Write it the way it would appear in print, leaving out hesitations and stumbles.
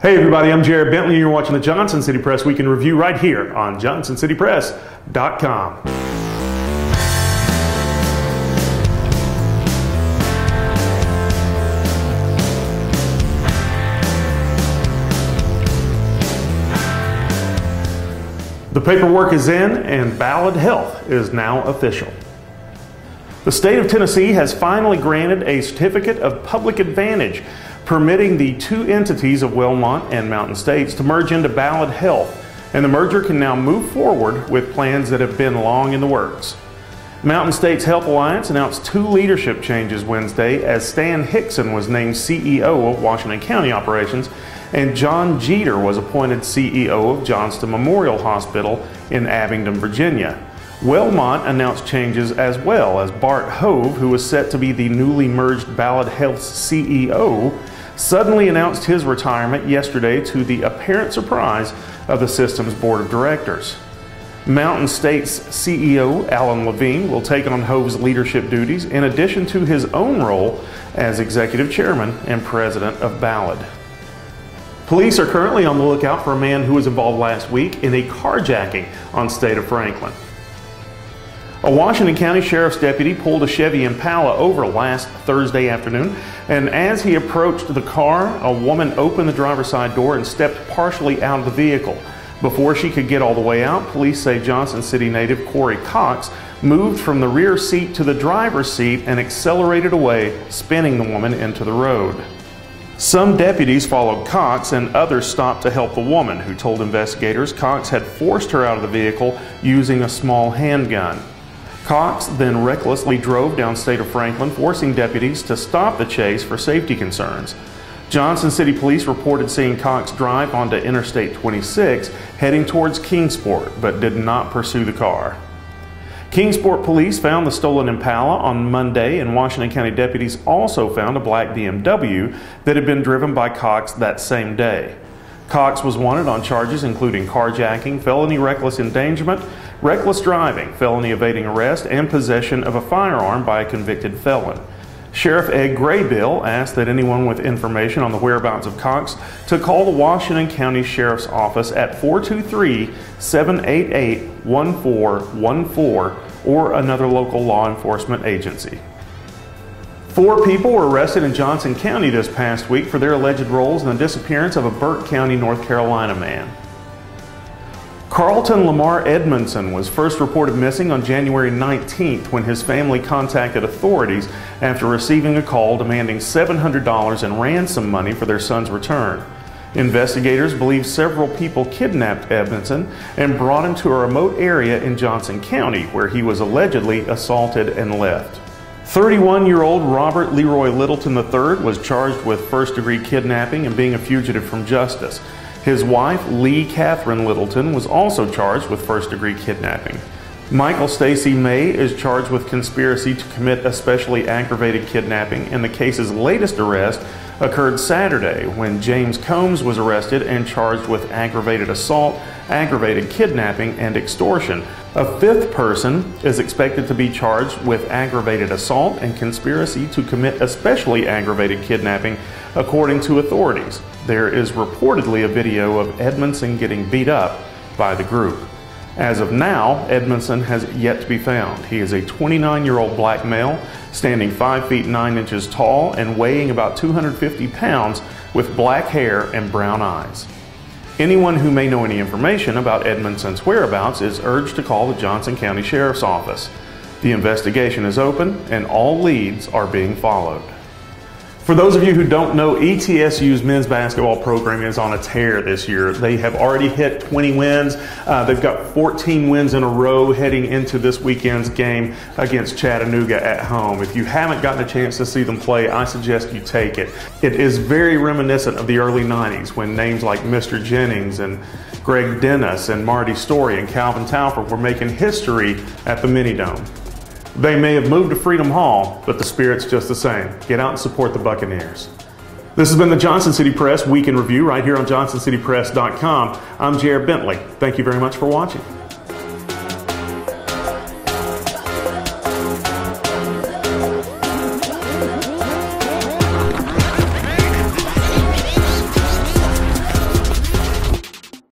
Hey everybody, I'm Jared Bentley. You're watching the Johnson City Press Week in Review right here on JohnsonCityPress.com. The paperwork is in and Ballad Health is now official. The state of Tennessee has finally granted a certificate of public advantage, permitting the two entities of Wellmont and Mountain States to merge into Ballad Health, and the merger can now move forward with plans that have been long in the works. Mountain States Health Alliance announced two leadership changes Wednesday as Stan Hickson was named CEO of Washington County Operations and John Jeter was appointed CEO of Johnston Memorial Hospital in Abingdon, Virginia. Wellmont announced changes as well, as Bart Hove, who was set to be the newly merged Ballad Health's CEO, suddenly announced his retirement yesterday to the apparent surprise of the system's board of directors. Mountain States CEO Alan Levine will take on Hove's leadership duties in addition to his own role as executive chairman and president of Ballad. Police are currently on the lookout for a man who was involved last week in a carjacking on State of Franklin. A Washington County Sheriff's deputy pulled a Chevy Impala over last Thursday afternoon, and as he approached the car, a woman opened the driver's side door and stepped partially out of the vehicle. Before she could get all the way out, police say Johnson City native Corey Cox moved from the rear seat to the driver's seat and accelerated away, spinning the woman into the road. Some deputies followed Cox and others stopped to help the woman, who told investigators Cox had forced her out of the vehicle using a small handgun. Cox then recklessly drove down State of Franklin, forcing deputies to stop the chase for safety concerns. Johnson City Police reported seeing Cox drive onto Interstate 26, heading towards Kingsport, but did not pursue the car. Kingsport Police found the stolen Impala on Monday, and Washington County deputies also found a black BMW that had been driven by Cox that same day. Cox was wanted on charges including carjacking, felony reckless endangerment, reckless driving, felony evading arrest, and possession of a firearm by a convicted felon. Sheriff Ed Graybill asked that anyone with information on the whereabouts of Cox to call the Washington County Sheriff's Office at 423-788-1414 or another local law enforcement agency. 4 people were arrested in Johnson County this past week for their alleged roles in the disappearance of a Burke County, North Carolina man. Carlton Lamar Edmondson was first reported missing on January 19th when his family contacted authorities after receiving a call demanding $700 in ransom money for their son's return. Investigators believe several people kidnapped Edmondson and brought him to a remote area in Johnson County where he was allegedly assaulted and left. 31-year-old Robert Leroy Littleton III was charged with first-degree kidnapping and being a fugitive from justice. His wife, Lee Catherine Littleton, was also charged with first-degree kidnapping. Michael Stacy May is charged with conspiracy to commit especially aggravated kidnapping, and the case's latest arrest occurred Saturday when James Combs was arrested and charged with aggravated assault, aggravated kidnapping, and extortion. A 5th person is expected to be charged with aggravated assault and conspiracy to commit especially aggravated kidnapping, according to authorities. There is reportedly a video of Edmondson getting beat up by the group. As of now, Edmondson has yet to be found. He is a 29-year-old black male, standing 5 feet 9 inches tall and weighing about 250 pounds with black hair and brown eyes. Anyone who may know any information about Edmondson's whereabouts is urged to call the Johnson County Sheriff's Office. The investigation is open and all leads are being followed. For those of you who don't know, ETSU's men's basketball program is on a tear this year. They have already hit 20 wins. They've got 14 wins in a row heading into this weekend's game against Chattanooga at home. If you haven't gotten a chance to see them play, I suggest you take it. It is very reminiscent of the early 90s when names like Mr. Jennings and Greg Dennis and Marty Story and Calvin Talford were making history at the Mini-Dome. They may have moved to Freedom Hall, but the spirit's just the same. Get out and support the Buccaneers. This has been the Johnson City Press Week in Review right here on JohnsonCityPress.com. I'm Jared Bentley. Thank you very much for watching.